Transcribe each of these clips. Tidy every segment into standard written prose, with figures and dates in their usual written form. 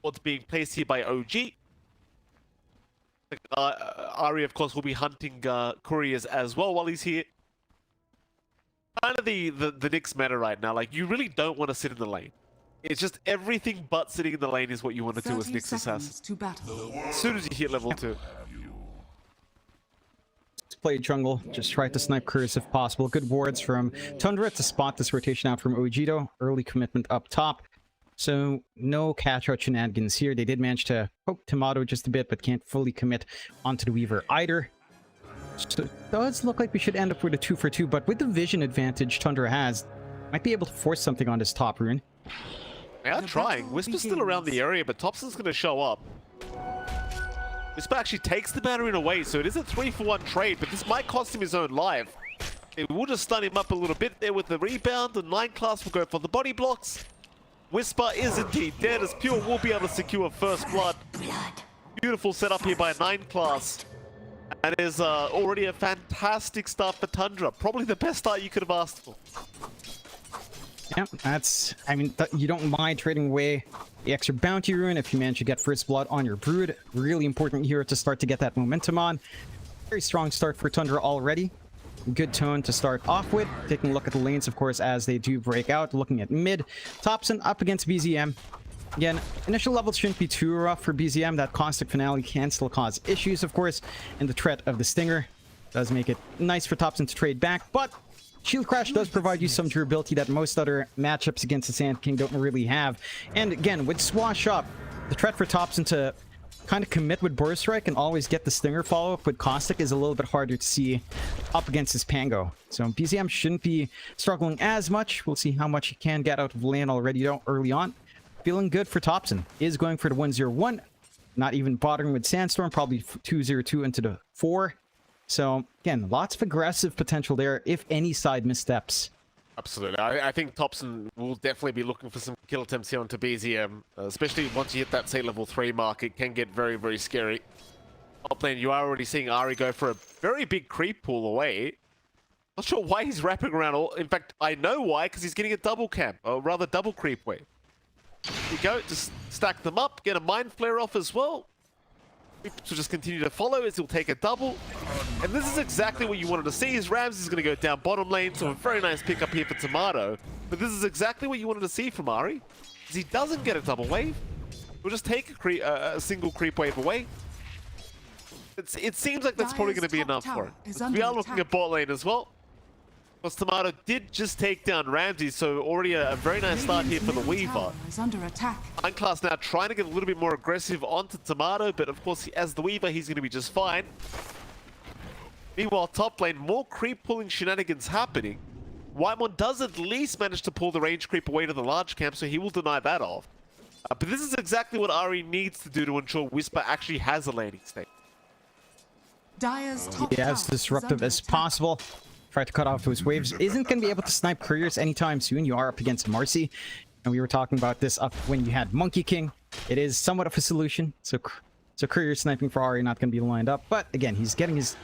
what's being placed here by OG. Ari, of course, will be hunting couriers as well while he's here. Kind of the Knicks meta right now. Like, you really don't want to sit in the lane. It's just everything but sitting in the lane is what you want to do as Knicks assassin. As soon as you hit level 2. Play jungle, just try to snipe couriers if possible. Good wards from Tundra to spot this rotation out from Ojito. Early commitment up top. So no catch-out shenanigans here. They did manage to poke Tomato just a bit, but can't fully commit onto the Weaver either. So it does look like we should end up with a 2-for-2, but with the vision advantage Tundra has, might be able to force something on this top rune. They are trying. Whisper's still around the area, but Thompson's going to show up. Whisper actually takes the banner in away, so it is a 3-for-1 trade, but this might cost him his own life. It will just stun him up a little bit there with the rebound, and 9 class will go for the body blocks. Whisper is indeed dead, as Pure will be able to secure first blood. Beautiful setup here by 9 class. And it is already a fantastic start for Tundra. Probably the best start you could have asked for. Yeah, that's... I mean, you don't mind trading away the extra bounty rune if you manage to get first blood on your brood. Really important here to start to get that momentum on. Very strong start for Tundra already. Good tone to start off with. Taking a look at the lanes, of course, as they do break out. Looking at mid. Thompson up against BZM. Again, initial levels shouldn't be too rough for BZM. That caustic finale can still cause issues, of course. And the threat of the Stinger does make it nice for Thompson to trade back. But Shield Crash does provide you some durability that most other matchups against the Sand King don't really have. And again, with Swash up, the threat for Thompson to kind of commit with Burst Strike and always get the Stinger follow-up with Caustic is a little bit harder to see up against his Pango. So BZM shouldn't be struggling as much. We'll see how much he can get out of lane already early on. Feeling good for Thompson. Is going for the 1-0-1. Not even bothering with Sandstorm. Probably 2-0-2 into the 4. So again, lots of aggressive potential there if any side missteps. Absolutely. I think Thompson will definitely be looking for some kill attempts here onto BZM, especially once you hit that, say, level 3 mark. It can get very, very scary. Top lane, you are already seeing Ari go for a very big creep pull away. Not sure why he's wrapping around all... In fact, I know why, because he's getting a double camp, or rather double creep wave. Here you go, just stack them up, get a Mind Flare off as well. Creeps will just continue to follow as he'll take a double. And this is exactly what you wanted to see. His Rams is going to go down bottom lane, so a very nice pickup here for Tomato. But this is exactly what you wanted to see from Ari, because he doesn't get a double wave. He'll just take a single creep wave away. It seems like that's probably going to be enough for it. We are looking at bot lane as well. Because Tomato did just take down Ramsey, so already a very nice start here for the Weaver. Nine class now trying to get a little bit more aggressive onto Tomato, but of course, as the Weaver, he's going to be just fine. Meanwhile, top lane, more creep pulling shenanigans happening. Whitemon does at least manage to pull the range creep away to the large camp, so he will deny that off. But this is exactly what Ari needs to do to ensure Whisper actually has a landing state. Be as disruptive as possible. Try to cut off those waves. Isn't going to be able to snipe couriers anytime soon. You are up against Marcy. And we were talking about this up when you had Monkey King. It is somewhat of a solution. So courier sniping for Ari not going to be lined up. But again, he's getting his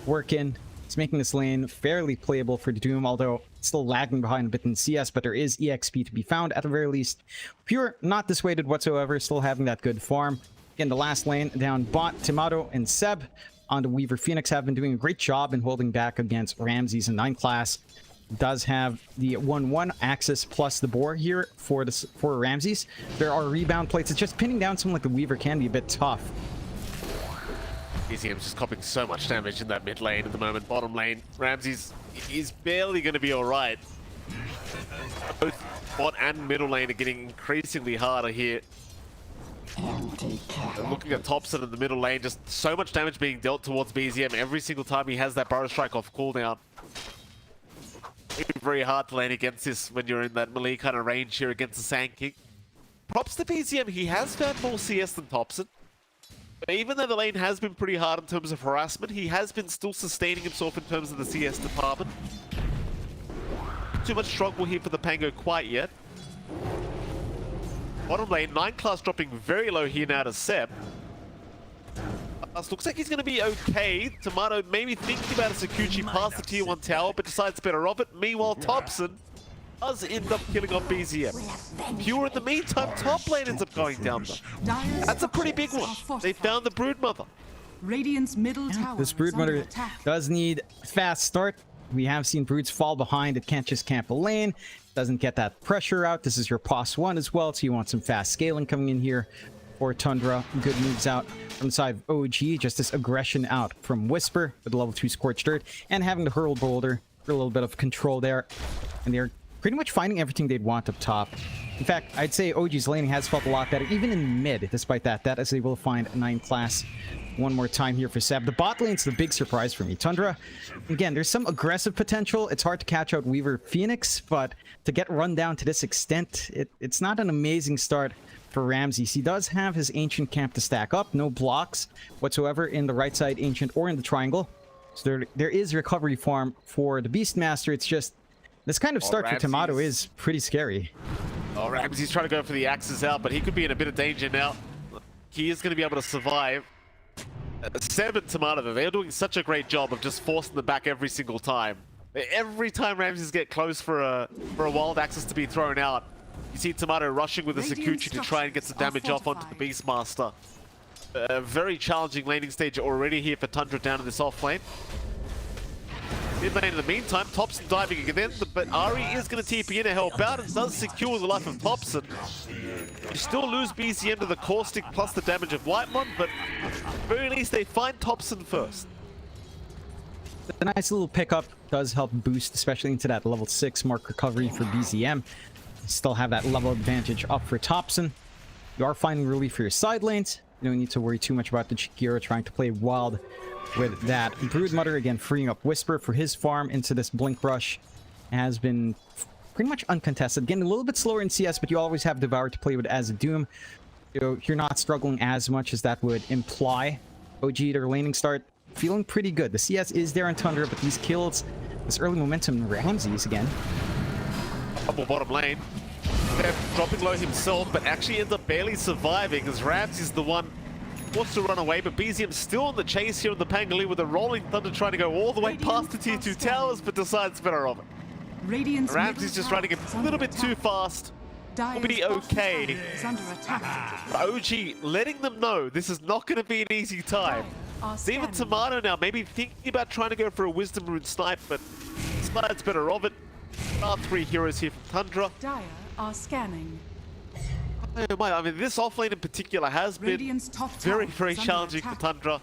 work in. He's making this lane fairly playable for the Doom, although still lagging behind a bit in CS, but there is EXP to be found at the very least. Pure, not dissuaded whatsoever, still having that good farm. Again, the last lane down bot, Tomato and Seb on the Weaver Phoenix have been doing a great job in holding back against Ramses, and 9 class does have the 1-1 axis plus the boar here for Ramses. There are rebound plates. It's just pinning down someone like the Weaver can be a bit tough. BZM's just copying so much damage in that mid lane at the moment. Bottom lane, Ramses is barely going to be alright. Both bot and middle lane are getting increasingly harder here. Looking at Thompson in the middle lane, just so much damage being dealt towards BZM every single time he has that Burrow Strike off cooldown. It's very hard to lane against this when you're in that melee kind of range here against the Sand King. Props to BZM, he has found more CS than Thompson. But even though the lane has been pretty hard in terms of harassment, he has been still sustaining himself in terms of the CS department. Not too much struggle here for the Pango quite yet. Bottom lane, 9 class dropping very low here now to Seb. Looks like he's going to be okay. Tomato maybe thinking about a Sakuchi past the tier 1 tower, but decides better of it. Meanwhile, Thompson does end up killing off BZM. Pure in the meantime, top lane ends up going down though. That's a pretty big one. They found the Broodmother. Radiant's middle tower. This Broodmother does need a fast start. We have seen Broods fall behind. It can't just camp a lane. Doesn't get that pressure out. This is your POS 1 as well, so you want some fast scaling coming in here for Tundra. Good moves out from the side of OG. Just this aggression out from Whisper with level 2 Scorched Earth and having the Hurl Boulder for a little bit of control there. And they're pretty much finding everything they'd want up top. In fact, I'd say OG's laning has felt a lot better, even in mid, despite that is able to find a 9 class one more time here for Seb. The bot lane's the big surprise for me. Tundra, again, there's some aggressive potential. It's hard to catch out Weaver Phoenix, but to get run down to this extent, it's not an amazing start for Ramses. He does have his Ancient camp to stack up. No blocks whatsoever in the right side Ancient or in the triangle. So there is recovery farm for the Beastmaster. It's just this kind of start for Tomato is pretty scary. Oh, Ramsey's trying to go for the axes out, but he could be in a bit of danger now. He is going to be able to survive. Seb and Tomato, they're doing such a great job of just forcing them back every single time. Every time Ramses get close for a wild axis to be thrown out, you see Tomato rushing with the Sakuchi to try and get some damage off onto the Beastmaster. A very challenging laning stage already here for Tundra down in this off lane. Mid lane in the meantime, Topson diving again, but Ari is going to TP in to help out and does secure the life of Topson. You still lose BCM to the Caustic plus the damage of Whitemon, but at the very least they find Topson first. The nice little pickup does help boost, especially into that level 6 mark recovery for BZM. Still have that level advantage up for Topson. You are finding relief for your side lanes. You don't need to worry too much about the Chikira trying to play wild with that. Broodmother again freeing up Whisper for his farm into this Blink Rush. Has been pretty much uncontested. Getting a little bit slower in CS, but you always have Devour to play with as a Doom. So you're not struggling as much as that would imply. OG, their laning start, feeling pretty good. The CS is there on Tundra, but these kills, this early momentum, Ramses again. Double bottom lane. They're dropping low himself, but actually ends up barely surviving as Ramses is the one wants to run away, but BZM's still on the chase here in the Pangali with a Rolling Thunder trying to go all the way past the tier 2 towers, but decides better of it. Ramses just running a little bit too fast. Will be okay. OG letting them know this is not going to be an easy time. Even Tomato now maybe thinking about trying to go for a Wisdom Rune snipe, but decides better of it. Our 3 heroes here from Tundra. Dire are scanning. I mean, this offlane in particular has been very, very challenging for Tundra.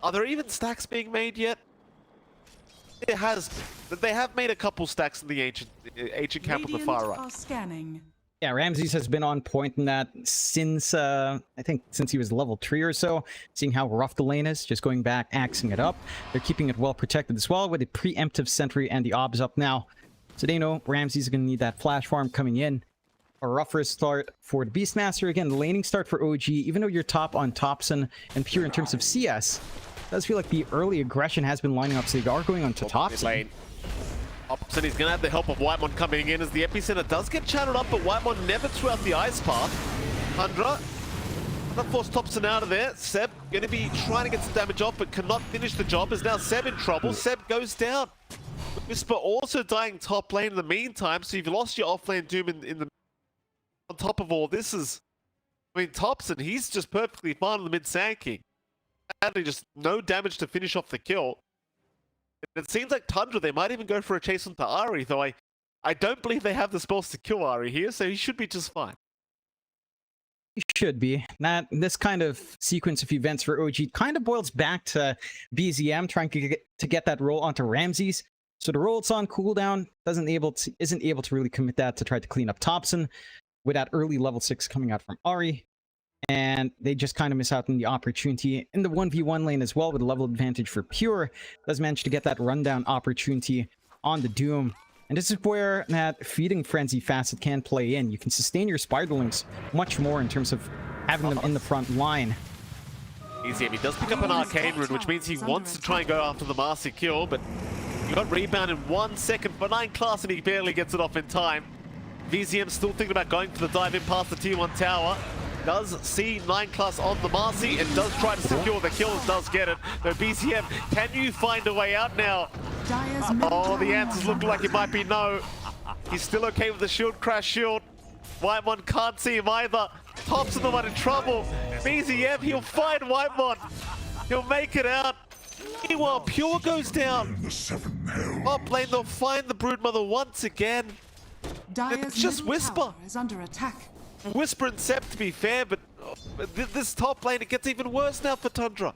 Are there even stacks being made yet? It has. They have made a couple stacks in the ancient camp on the far right. Are scanning. Yeah, Ramses has been on point in that since, I think, since he was level 3 or so. Seeing how rough the lane is, just going back, axing it up. They're keeping it well protected as well with the preemptive sentry and the obs up now. So they know Ramses is going to need that flash farm coming in. A rougher start for the Beastmaster. Again, the laning start for OG, even though you're top on Topson and Pure in terms of CS, it does feel like the early aggression has been lining up, so they are going on to Topson. Topson is going to have the help of Whitemon coming in as the epicenter does get channeled up, but Whitemon never threw out the ice path. Tundra gonna force Topson out of there. Seb going to be trying to get some damage off, but cannot finish the job, as now Seb in trouble. Seb goes down. Whisper also dying top lane in the meantime, so you've lost your offlane Doom in the... On top of all this is, I mean, Topson, he's just perfectly fine on the mid Sand King. Sadly, just no damage to finish off the kill. It seems like Tundra, they might even go for a chase onto Ari, though I don't believe they have the spells to kill Ari here, so he should be just fine. He should be. This kind of sequence of events for OG kind of boils back to BZM trying to get that roll onto Ramses. So the roll it's on cooldown isn't able to really commit that to try to clean up Topson with that early level 6 coming out from Ari. And they just kind of miss out on the opportunity in the 1v1 lane as well with a level advantage for Pure. Does manage to get that rundown opportunity on the Doom. And this is where that Feeding Frenzy facet can play in. You can sustain your Spiderlings much more in terms of having them in the front line. Easy, he does pick up an Arcane Rune, which means he wants to try and go after the Master Kill, but he got rebound in 1 second for 9 class and he barely gets it off in time. VZM still thinking about going for the dive in past the tier 1 tower. Does see 9 class on the Marcy and does try to secure the kill and does get it. Though BZM, can you find a way out now? Oh, the answers look like it might be no. He's still okay with the shield crash shield. Whitemon can't see him either. Thompson the one in trouble. BZM, he'll find Whitemon. He'll make it out. Meanwhile, Pure goes down. Top lane, they'll find the Broodmother once again. Dire's just middle Whisper. tower is under attack. Whisper and Sep, to be fair, but this top lane, it gets even worse now for Tundra.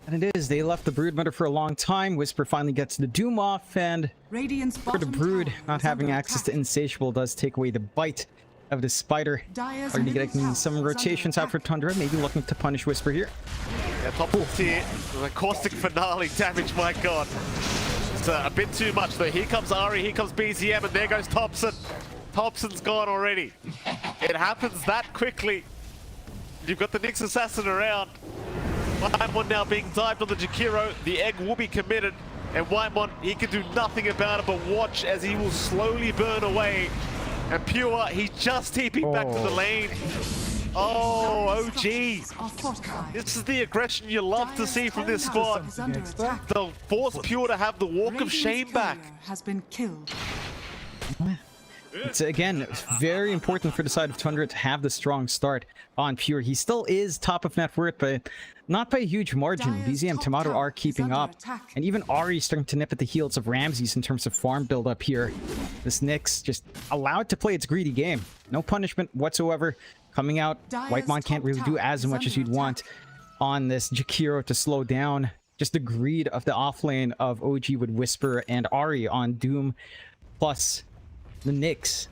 And it is. They left the Broodmother for a long time. Whisper finally gets the Doom off, and Radiant's for the bottom Brood, tower not is having under access to attack. Insatiable does take away the bite of the Spider. Dire's Already middle getting tower some is under rotations out for attack. Tundra, maybe looking to punish Whisper here. Yeah, top tier, the caustic finale damage, my god. It's a bit too much though. Here comes Ari, here comes BZM, and there goes Thompson. Thompson's gone already. It happens that quickly. You've got the Nyx Assassin around. Whitemon now being dived on the Jakiro. The egg will be committed. And Whitemon, he can do nothing about it but watch as he will slowly burn away. And Pure, he's just TPing back to the lane. Oh, OG. Are fortified. This is the aggression you love to Dire's see from this tower squad. is under attack. They'll force Pure to have the walk of Radiant's shame back. courier has been killed. It's again very important for the side of Tundra to have the strong start on Pure. He still is top of net worth, but not by a huge margin. Dire's BZM top Tomato tower are is keeping under up, attack. and even Ari starting to nip at the heels of Ramses in terms of farm build up here. This Nyx just allowed to play its greedy game. No punishment whatsoever coming out. Dire's Whitemon can't top really do tower as is much as under you'd want on this Jakiro to slow down. Just the greed of the offlane of OG with Whisper and Ari on Doom, plus the Nyx.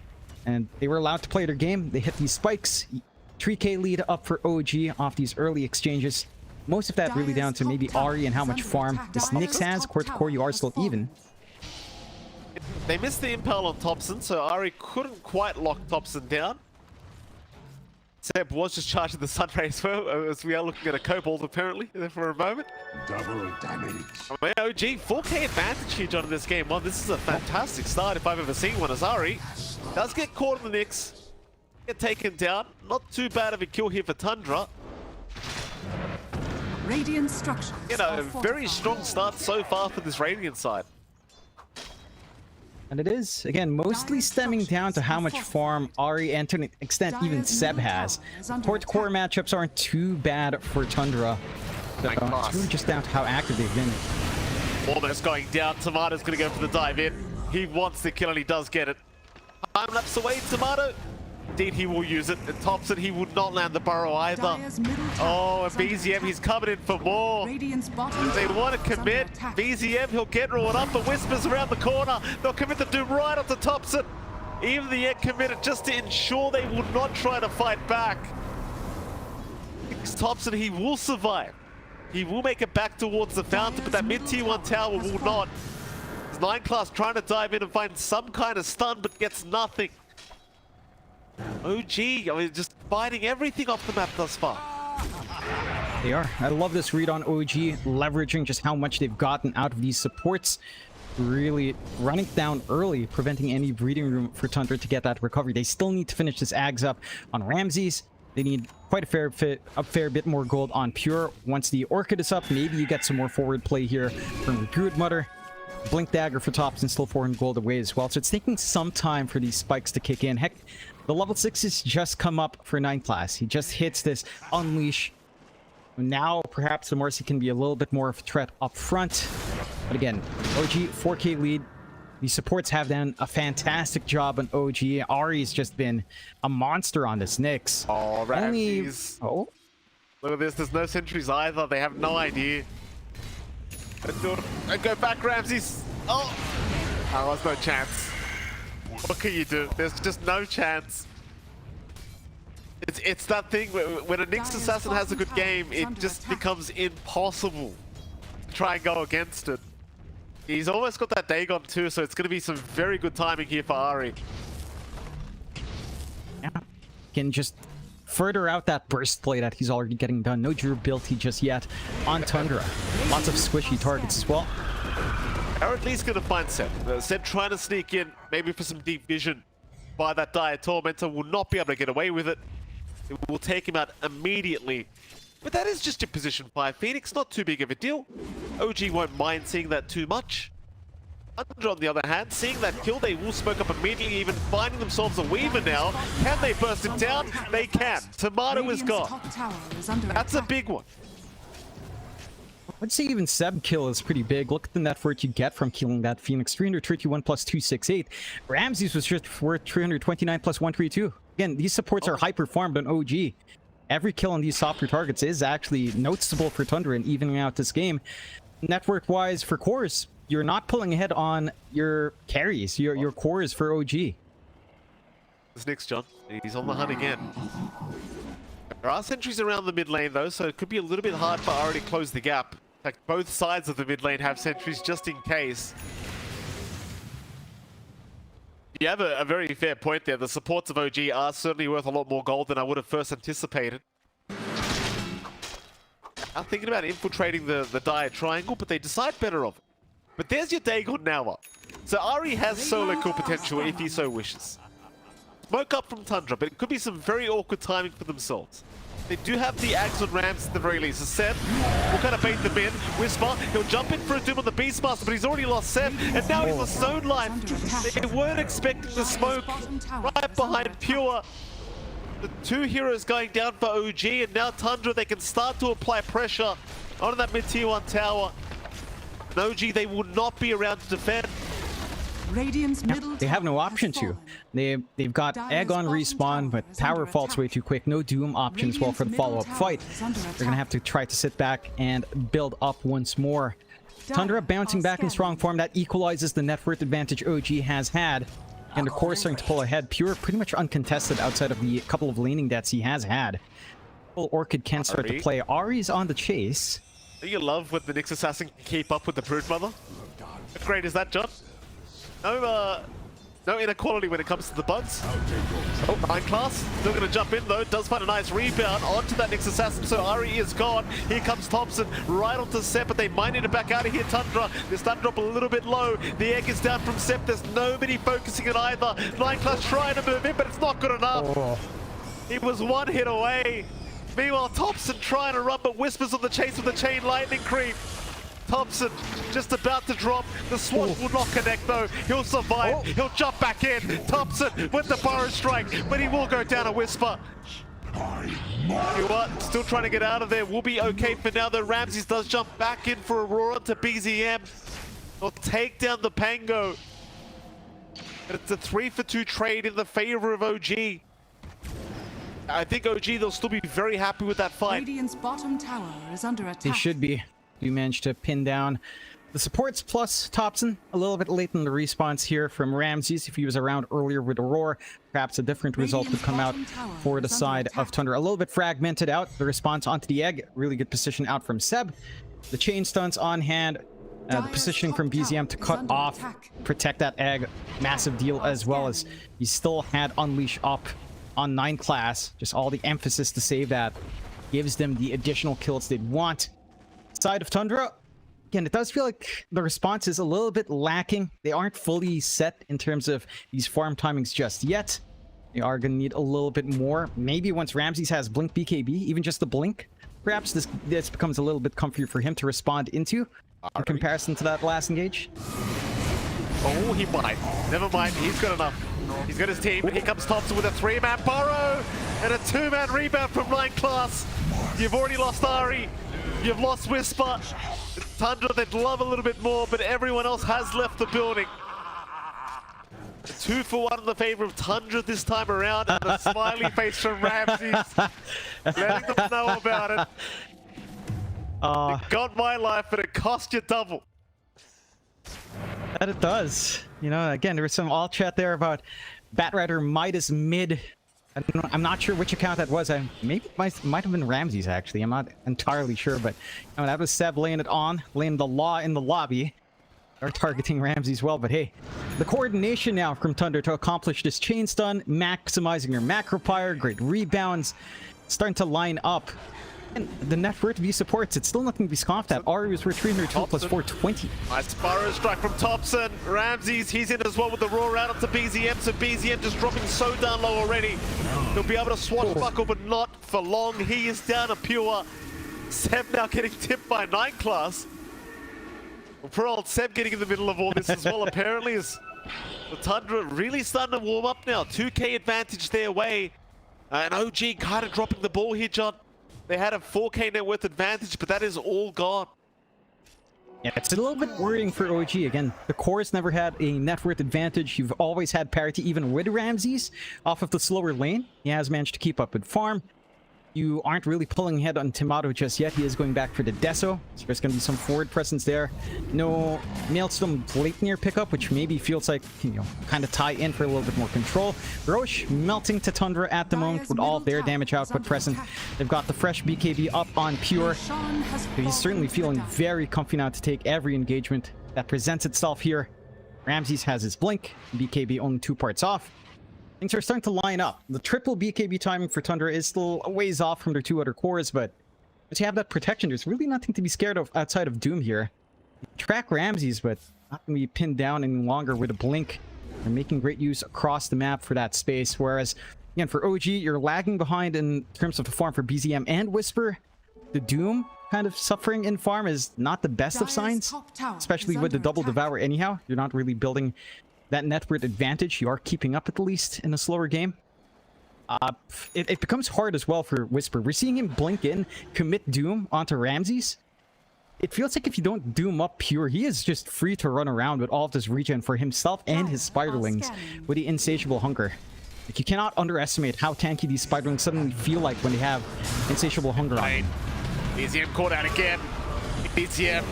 And they were allowed to play their game. They hit these spikes. 3k lead up for OG off these early exchanges. Most of that really down to maybe Ari and how much farm this Nyx has. Core to core, you are still even. They missed the impale on Thompson, so Ari couldn't quite lock Thompson down. Seb was just charging the Sunrays as we are looking at a Cobalt apparently for a moment. Double damage. I mean, OG, 4k advantage here, John, in this game. Well, this is a fantastic start if I've ever seen one, as Ari does get caught in the Nyx. Get taken down. Not too bad of a kill here for Tundra. Radiant structures. You know, are a very fortified. strong start so far for this Radiant side. And it is, again, mostly stemming down to how much farm Ari and to an extent even Seb has. Core to core matchups aren't too bad for Tundra. So it's really just down to how active they've been. Almost going down. Tomato's going to go for the dive in. He wants the kill and he does get it. Time lapse away, Tomato. Indeed, he will use it. And Thompson, he would not land the burrow either. Dire's middle tower Oh, and is under BZM, attack. he's coming in for more. Radiant's bottom If they tower want to is under commit, attack. BZM, he'll get rolled up. The Whispers around the corner. They'll commit the Doom right onto Thompson. Even the egg committed just to ensure they will not try to fight back. Thompson, he will survive. He will make it back towards the fountain, but that mid-tier 1 tower will not. 9 class trying to dive in and find some kind of stun, but gets nothing. OG, I mean, just fighting everything off the map thus far. They are. I love this read on OG, leveraging just how much they've gotten out of these supports. Really running down early, preventing any breathing room for Tundra to get that recovery. They still need to finish this Ags up on Ramses. They need quite a fair bit more gold on Pure. Once the Orchid is up, maybe you get some more forward play here from Broodmother. Blink Dagger for Thompson, still 400 gold away as well. So it's taking some time for these spikes to kick in. Heck, the level 6 has just come up for 9 class. He just hits this Unleash. Now, perhaps the Mercy can be a little bit more of a threat up front. But again, OG, 4k lead. The supports have done a fantastic job on OG. Ari's just been a monster on this Nyx. Oh, Ramses. Oh, Look at this, there's no sentries either. They have no idea. And go back, Ramses. Oh, there's no chance. What can you do? There's just no chance. It's that thing when a Nyx Assassin has a good game, it just becomes impossible to try and go against it. He's almost got that Dagon too, so it's going to be some very good timing here for Ari. yeah. Can just further out that burst play that he's already getting done. No durability just yet on Tundra. Lots of squishy targets as well. They're at least going to find Seb. Seb trying to sneak in, maybe for some deep vision by that Dire Tormentor, will not be able to get away with it. It will take him out immediately. But that is just your position 5 Phoenix, not too big of a deal. OG won't mind seeing that too much. Tundra, on the other hand, seeing that kill, they will smoke up immediately, even finding themselves a Weaver now. Can they burst him down? They can. Tomato is gone. Top tower is under That's a attack. big one. I'd say even Seb kill is pretty big. Look at the net worth you get from killing that Phoenix. 331 plus 268. Ramses was just worth 329 plus 132. Again, these supports are hyper farmed on OG. Every kill on these softer targets is actually noticeable for Tundra and evening out this game. Network wise for cores, you're not pulling ahead on your carries, your cores for OG. This next John, he's on the hunt again. There are sentries around the mid lane though, so it could be a little bit hard for Ari to close the gap. In fact, both sides of the mid lane have sentries just in case. You have a very fair point there. The supports of OG are certainly worth a lot more gold than I would have first anticipated. I'm thinking about infiltrating the dire triangle, but they decide better of it. But there's your Dagon now up. So Ari has solo kill potential if he so wishes. Smoke up from Tundra, but it could be some very awkward timing for themselves. They do have the Axe on Rams at the very least. So Seb will kind of bait them in. Whisper, he'll jump in for a Doom on the Beastmaster, but he's already lost Seb, and now he's lost zone life. They weren't expecting the smoke right behind Pure. The two heroes going down for OG, and now Tundra, they can start to apply pressure on that mid-tier 1 tower. And OG, they will not be around to defend. Radiant's middle They have no tower option has to. fallen. They've got Dire's Egg on bottom respawn, tower but is Tower under falls way attack. too quick. No Doom option as well for the Radiant's follow-up middle fight. tower is under They're gonna attack. have to try to sit back and build up once more. Tundra bouncing back in strong form. That equalizes the net worth advantage OG has had. And of course starting to pull ahead. Pure pretty much uncontested outside of the couple of laning deaths he has had. Well, Orchid can start to Ari. play. Ari's on the chase. Don't you love when the Nyx Assassin can keep up with the Broodmother? How great is that, John? No inequality when it comes to the bugs. Oh, 9 class. Still going to jump in though. Does find a nice rebound onto that Nyx Assassin. So Ari is gone. Here comes Thompson right onto Sep, but they might need to back out of here. Tundra. They're starting to drop a little bit low. The egg is down from Sep. There's nobody focusing on either. 9 class trying to move in, but it's not good enough. Oh. He was one hit away. Meanwhile, Thompson trying to run, but Whispers on the chase with the chain lightning creep. Thompson just about to drop. The swat will not connect though. He'll survive. He'll jump back in. Thompson with the Burrow Strike, but he will go down a Whisper. You know what? Still trying to get out of there. We'll be okay for now though. Ramses does jump back in for Aurora to BZM. They'll take down the Pango. But it's a 3-for-2 trade in the favor of OG. I think OG, they'll still be very happy with that fight. Radiant's bottom tower is under attack. They should be. We managed to pin down the supports plus Thompson. A little bit late in the response here from Ramses. If he was around earlier with Aurora, perhaps a different result would come out for the side of Tundra. A little bit fragmented out. The response onto the egg. Really good position out from Seb. The chain stunts on hand. The positioning from BZM to cut off, protect that egg. Massive deal as well as he still had Unleash up on 9 class. Just all the emphasis to save that. Gives them the additional kills they'd want. Side of Tundra, again, it does feel like the response is a little bit lacking. They aren't fully set in terms of these farm timings just yet. They are going to need a little bit more. Maybe once Ramses has Blink BKB, even just the Blink, perhaps this becomes a little bit comfier for him to respond into in comparison to that last engage. Oh, he might. Never mind, he's got enough. He's got his team. Here comes Thompson with a 3-man burrow and a 2-man rebound from 9 class. You've already lost Ari. You've lost Whisper. Tundra, they'd love a little bit more, but everyone else has left the building. 2-for-1 in the favor of Tundra this time around, and a smiley face from Ramses. Letting them know about it. It got my life, but it cost you double. That it does. You know, again, there was some all chat there about Batrider Midas mid. I'm not sure which account that was. Maybe it might have been Ramses, actually. I'm not entirely sure, but you know, that was Seb laying it on, laying the law in the lobby. They're targeting Ramses well, but hey, the coordination now from Tundra to accomplish this chain stun, maximizing their macro fire, great rebounds, starting to line up. And the net worth V supports, it's still nothing to be scoffed at. Ari was worth 302 plus 420. Nice Burrow Strike from Thompson. Ramses, he's in as well with the roar out onto BZM, so BZM just dropping so down low already. He'll be able to swashbuckle, but not for long. He is down a Pure. Seb now getting tipped by 9 class. For old Seb getting in the middle of all this as well, apparently, is the Tundra really starting to warm up now. 2k advantage their way. And OG kind of dropping the ball here, John. They had a 4k net worth advantage, but that is all gone. Yeah, it's a little bit worrying for OG. Again, the core's never had a net worth advantage. You've always had parity, even with Ramses. Off of the slower lane, he has managed to keep up with farm. You aren't really pulling ahead on Tomato just yet. He is going back for the Deso, so there's going to be some forward presence there. No Maelstrom late near pickup, which maybe feels like, you know, kind of tie in for a little bit more control. Roche melting to Tundra at the moment with all of their damage output present. They've got the fresh BKB up on Pure. He's certainly feeling very comfy now to take every engagement that presents itself here. Ramses has his blink, BKB only 2 parts off. Things are starting to line up. The triple BKB timing for Tundra is still a ways off from their 2 other cores, but once you have that protection, there's really nothing to be scared of outside of Doom here. Track Ramses, but not going to be pinned down any longer with a blink. They're making great use across the map for that space, whereas, again, for OG, you're lagging behind in terms of the farm for BZM and Whisper. The Doom kind of suffering in farm is not the best of signs, especially with the double Devour anyhow. You're not really building that net worth advantage. You are keeping up at least in a slower game. It becomes hard as well for Whisper. We're seeing him blink in, commit Doom onto Ramses. It feels like if you don't Doom up Pure, he is just free to run around with all of this regen for himself and his Spiderlings with the insatiable hunger. Like, you cannot underestimate how tanky these Spiderlings suddenly feel like when they have insatiable hunger on them. BZM caught out again. BZM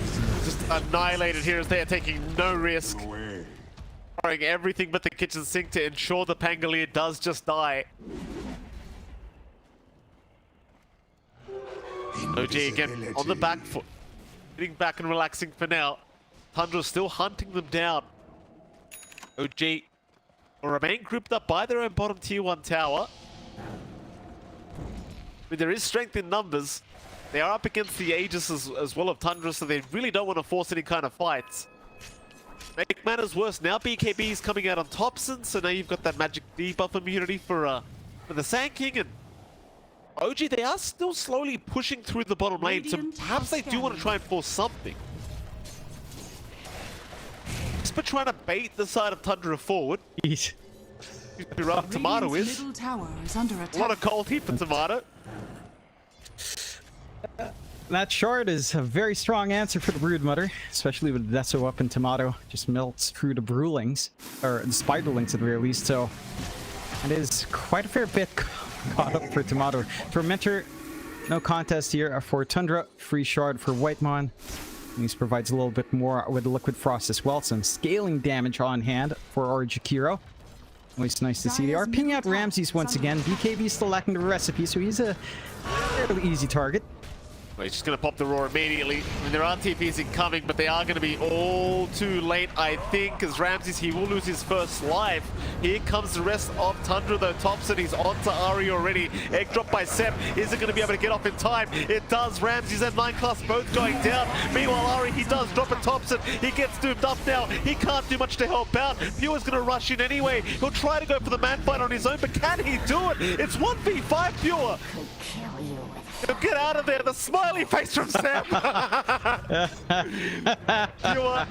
just annihilated here as they are taking no risk. Throwing everything but the kitchen sink to ensure the Pangolier does just die. OG again on the back foot. Sitting back and relaxing for now. Tundra still hunting them down. OG will remain grouped up by their own bottom tier 1 tower. I mean, there is strength in numbers. They are up against the Aegis as well of Tundra, so they really don't want to force any kind of fights. Make matters worse, now BKB is coming out on Thompson, so now you've got that magic debuff immunity for the Sand King, and OG, they are still slowly pushing through the bottom lane, so perhaps they do want to try and force something. Just for trying to bait the side of Tundra forward. Jeez. Rough Tomato is. Middle tower is under attack. A lot of cold heat for Tomato. That shard is a very strong answer for the Broodmother, especially with Deso up and Tomato. Just melts through the Brewlings, or the Spiderlings at the very least, so it is quite a fair bit caught up for Tomato. Tormentor, no contest here for Tundra. Free shard for Whitemon. This provides a little bit more with the Liquid Frost as well. Some scaling damage on hand for our Jakiro. Always nice to see. They are pinning out Ramses once again. BKB still lacking the recipe, so he's a fairly easy target. Well, he's just going to pop the roar immediately. I mean, there are TPs incoming, but they are going to be all too late, I think, as Ramses, he will lose his first life. Here comes the rest of Tundra, though. Thompson, he's onto Ari already. Egg drop by Sep. Is it going to be able to get off in time? It does. Ramses and 9 Class both going down. Meanwhile, Ari, he does drop at Thompson. He gets doomed up now. He can't do much to help out. Pure's going to rush in anyway. He'll try to go for the man fight on his own, but can he do it? It's 1v5 Pure. He'll get out of there. The smiley face from Sam. Pure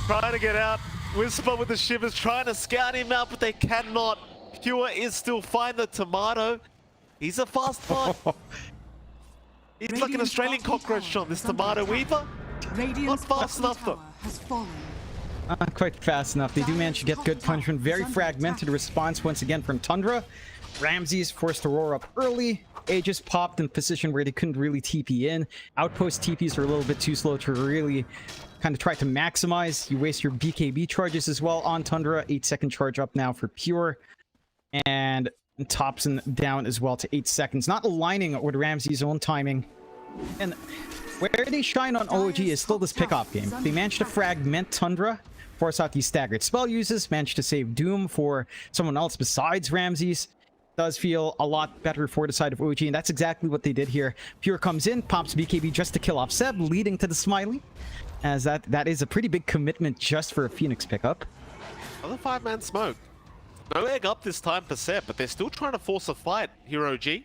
trying to get out. Whisper with the shivers, trying to scout him out, but they cannot. Pure is still fine. The Tomato, he's a fast one. He's like an Australian cockroach, John. This Tomato Weaver, not fast enough though. Not quite fast enough. They do manage to get good punishment. Very fragmented response once again from Tundra. Ramses forced to roar up early. Aegis popped in a position where they couldn't really TP in. Outpost TPs are a little bit too slow to really kind of try to maximize. You waste your BKB charges as well on Tundra. 8-second charge up now for Pure. And Thompson down as well to 8 seconds. Not aligning with Ramses' own timing. And where they shine on OG is still this pickoff game. They managed to fragment Tundra, force out these staggered spell uses, managed to save Doom for someone else besides Ramses. Does feel a lot better for the side of OG, and that's exactly what they did here. Pure comes in, pops BKB just to kill off Seb, leading to the Smiley, as that is a pretty big commitment just for a Phoenix pickup. Another 5-man smoke. No egg up this time for Seb, but they're still trying to force a fight here, OG.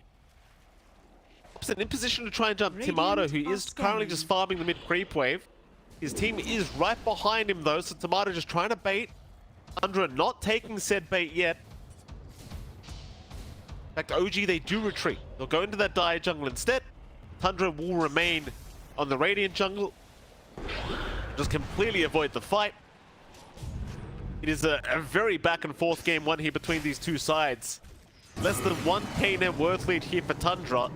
in position to try and jump Tomato, who is currently just farming the mid creep wave. His team is right behind him though, so Tomato just trying to bait. Tundra not taking said bait yet. In fact, OG, they do retreat. They'll go into that Dire jungle instead. Tundra will remain on the Radiant jungle. Just completely avoid the fight. It is a very back and forth game one here between these two sides. Less than 1k net worth lead here for Tundra.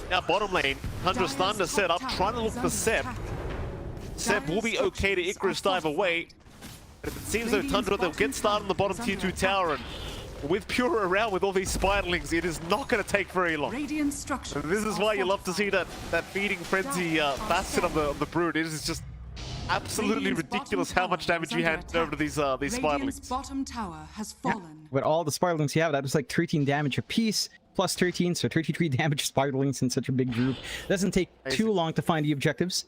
Now bottom lane, Tundra's starting to set up, trying to look for Seb. Seb will be okay to Icarus dive away. But it seems though Tundra, they'll get started on the bottom tier 2 tower, and with Pure around with all these spiderlings, it is not going to take very long. Radiant structure. And this is why you love to see that feeding frenzy facet of the brood. It is just absolutely ridiculous how much damage you hand over to these spiderlings. Bottom tower has fallen. With all the spiderlings you have, that was like 13 damage a piece, plus 13, so 33 damage spiderlings in such a big group. Doesn't take too long to find the objectives.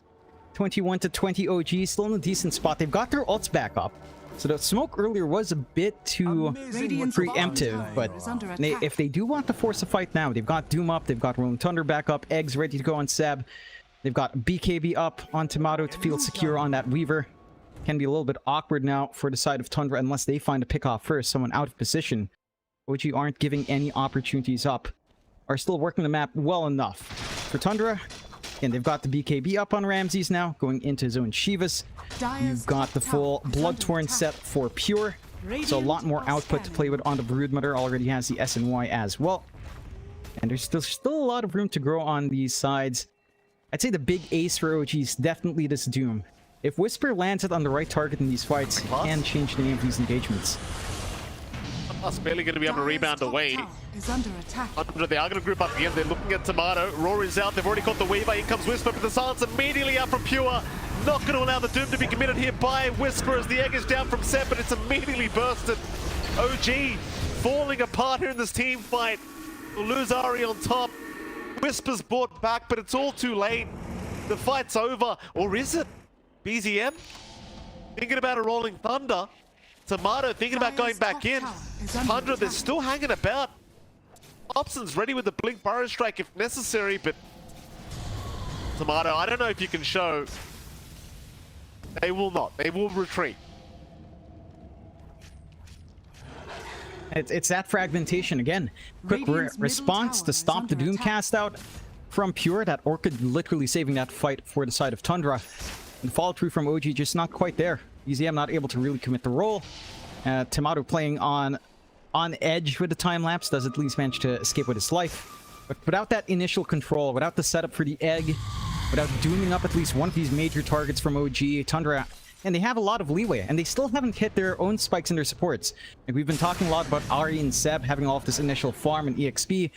21 to 20 OG, still in a decent spot. They've got their ults back up. So the smoke earlier was a bit too preemptive, but if they do want to force a fight now, they've got Doom up, they've got Rolling Thunder back up, Eggs ready to go on Seb. They've got BKB up on Tomato to feel secure on that Weaver. Can be a little bit awkward now for the side of Tundra unless they find a pick off first, someone out of position. OG aren't giving any opportunities up. Are still working the map well enough. For Tundra, again, they've got the BKB up on Ramses now, going into his own Shivas. You've got the full Bloodtorn set for Pure, so a lot more output to play with on the Broodmother. Already has the SNY as well. And there's still a lot of room to grow on these sides. I'd say the big ace for OG is definitely this Doom. If Whisper lands it on the right target in these fights, it can change the name of these engagements. Us barely going to be able to rebound away. Under they are going to group up again. They're looking at Tomato. Rory's out. They've already got the Weaver. In comes Whisper, but the silence immediately out from Pure. Not going to allow the Doom to be committed here by Whisper as the egg is down from Seb, but it's immediately bursted. OG falling apart here in this team fight. We'll lose Ari on top. Whisper's brought back, but it's all too late. The fight's over. Or is it? BZM? Thinking about a Rolling Thunder. Tomato thinking about going back in. Tundra, they're still hanging about. Opson's ready with the Blink Burrow Strike if necessary, but Tomato, I don't know if you can show. They will not. They will retreat. It's that fragmentation again. Quick response to stop the Doom cast out from Pure. That Orchid literally saving that fight for the side of Tundra. And follow through from OG just not quite there. BZM not able to really commit the role. Tomato playing on edge with the time lapse, does at least manage to escape with his life. But without that initial control, without the setup for the egg, without dooming up at least one of these major targets from OG, Tundra, and they have a lot of leeway, and they still haven't hit their own spikes in their supports. Like we've been talking a lot about Ari and Seb having all of this initial farm and EXP.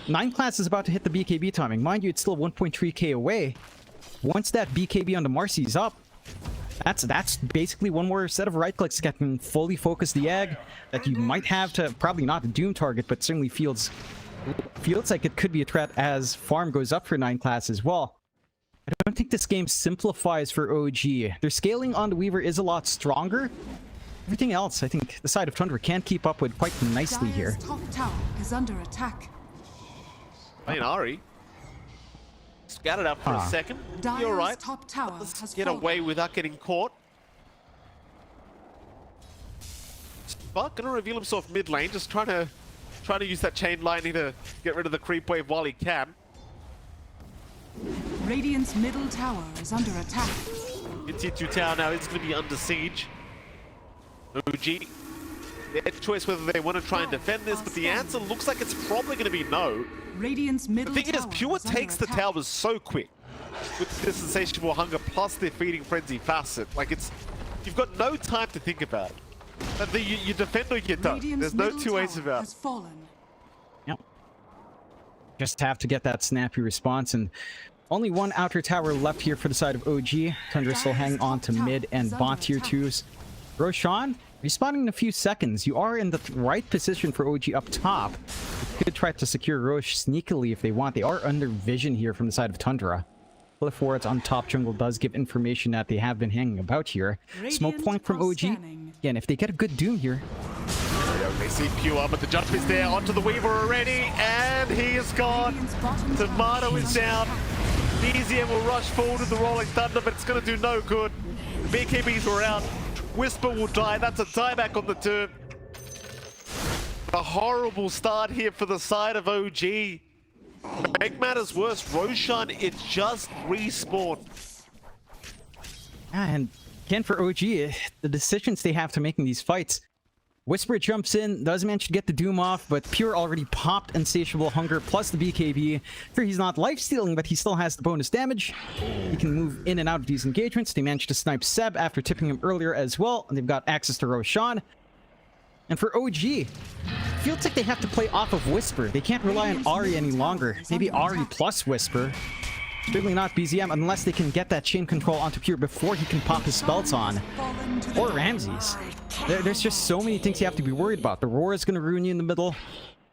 9 class is about to hit the BKB timing. Mind you, it's still 1.3k away. Once that BKB on the Marcy's up, that's basically one more set of right clicks that can fully focus the egg that you might have to, probably not a Doom target, but certainly feels like it could be a threat as farm goes up for 9 class as well. I don't think this game simplifies for OG. Their scaling on the Weaver is a lot stronger. Everything else, I think the side of Tundra can keep up with quite nicely here. Top tower is under attack. I mean, Ari scattered out for a second. You're right. Top tower Let's get away without getting caught. Spark gonna reveal himself mid lane, just trying to use that chain lightning to get rid of the creep wave while he can. Radiant's middle tower is under attack. Mid tier 2 tower now is going to be under siege. OG, their choice whether they want to try and defend this, but the answer looks like it's probably going to be no. Radiant's middle The thing is, Pure takes the towers so quick with this insatiable hunger plus their feeding frenzy facet. Like you've got no time to think about it. But you defend or you don't. There's no two ways about it. Yep. Just have to get that snappy response, and only one outer tower left here for the side of OG. Tundra still hanging on to mid and bot tier 2s. Roshan, respawning in a few seconds. You are in the right position for OG up top. You could try to secure Roche sneakily if they want. They are under vision here from the side of Tundra. Cliff wards on top jungle does give information that they have been hanging about here. Smoke point from OG. Again, if they get a good Doom here, They see Pure, but the jump is there onto the Weaver already, and he is gone. Radiant's bottom tower Tomato is under down. attack. BZM will rush forward with the Rolling Thunder, but it's going to do no good. The BKBs were out. Whisper will die. That's a dieback on the turn. A horrible start here for the side of OG. Make matters worse, Roshan, it just respawned. Yeah, and again for OG, the decisions they have to make in these fights. Whisper jumps in, does manage to get the Doom off, but Pure already popped Insatiable Hunger plus the BKB. Sure, he's not life-stealing, but he still has the bonus damage. He can move in and out of these engagements. They managed to snipe Seb after tipping him earlier as well, and they've got access to Roshan. And for OG, it feels like they have to play off of Whisper. They can't rely on Ahri any longer. Maybe Ahri plus Whisper. Certainly not BZM unless they can get that chain control onto Pure before he can pop his spells on. Or Ramses. There's just so many things you have to be worried about. The Roar is going to ruin you in the middle.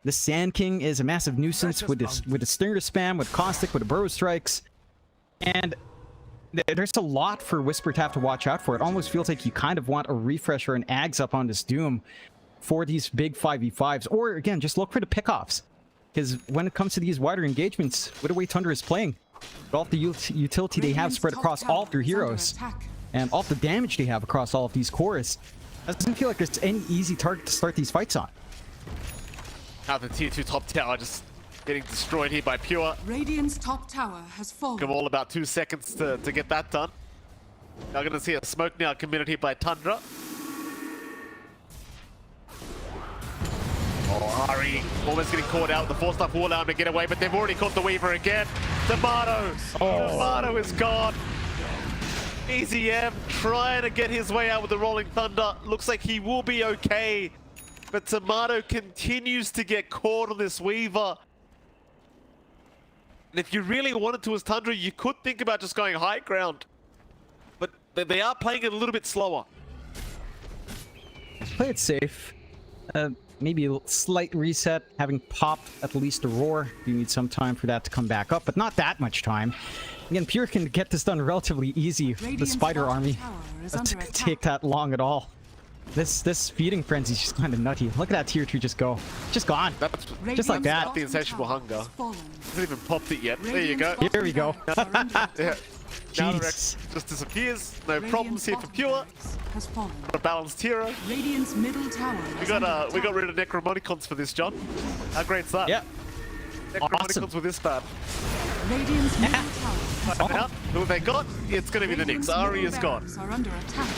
The Sand King is a massive nuisance with the Stinger spam, with Caustic, with the Burrow Strikes. And there's a lot for Whisper to have to watch out for. It almost feels like you kind of want a refresh or an Ags up on this Doom for these big 5v5s. Or again, just look for the pickoffs. Because when it comes to these wider engagements, what the way Tundra is playing, all of the utility they have spread across all of their heroes, and all of the damage they have across all of these cores, doesn't feel like there's any easy target to start these fights on. Now the tier 2 top tower just getting destroyed here by Pure. Radiant's top tower has fallen. Give all about 2 seconds to get that done. Now going to see a smoke now committed here by Tundra. Oh, Ahri almost getting caught out. The force stuff will allow him to get away, but they've already caught the Weaver again. Tomato! Tomato is gone. BZM trying to get his way out with the Rolling Thunder. Looks like he will be okay. But Tomato continues to get caught on this Weaver. And if you really wanted to as Tundra, you could think about just going high ground. But they are playing it a little bit slower. Play it safe. Maybe a slight reset, having popped at least a Roar. You need some time for that to come back up, but not that much time. Again, Pure can get this done relatively easy. The Spider Army doesn't take that long at all. This feeding frenzy is just kind of nutty. Look at that tier 2 just go. Just gone. That's just like that. The Insatiable Hunger. Hasn't even popped it yet. There you go. Here we go. Yeah. Now the Jeez. Rex just disappears. No problems here for Pure. A balanced hero. Radiant's middle tower. We got rid of Necromonicons for this, John. How great's that? Yeah. Necromonicons Awesome. were this bad. Radiant's middle tower has Now, who have they got? It's going to be the Nyx. Ahri is gone. are under attack.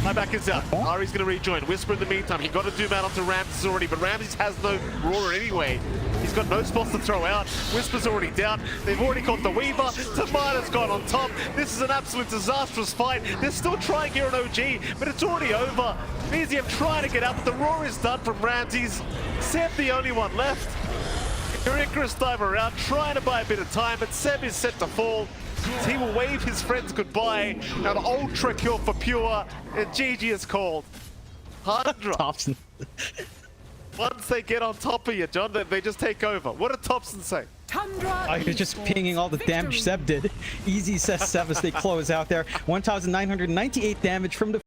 My back is out. Ahri's going to rejoin. Whisper in the meantime. He got a Doom out onto Ramses already, but Ramses has no Roar anyway. He's got no spots to throw out. Whisper's already down. They've already caught the Weaver. Tomato's gone on top. This is an absolute disastrous fight. They're still trying here on OG, but it's already over. BZM trying to get out, but the Roar is done from Ramses. Seb the only one left. Icarus Diver out, trying to buy a bit of time, but Seb is set to fall. He will wave his friends goodbye. An ultra kill for Pure, and GG is called. Tundra. Thompson. Once they get on top of you, John, they just take over. What did Thompson say? Tundra. Oh, you're just pinging all the damage Seb did. Easy, says Seb as they close out there. 1,998 damage from the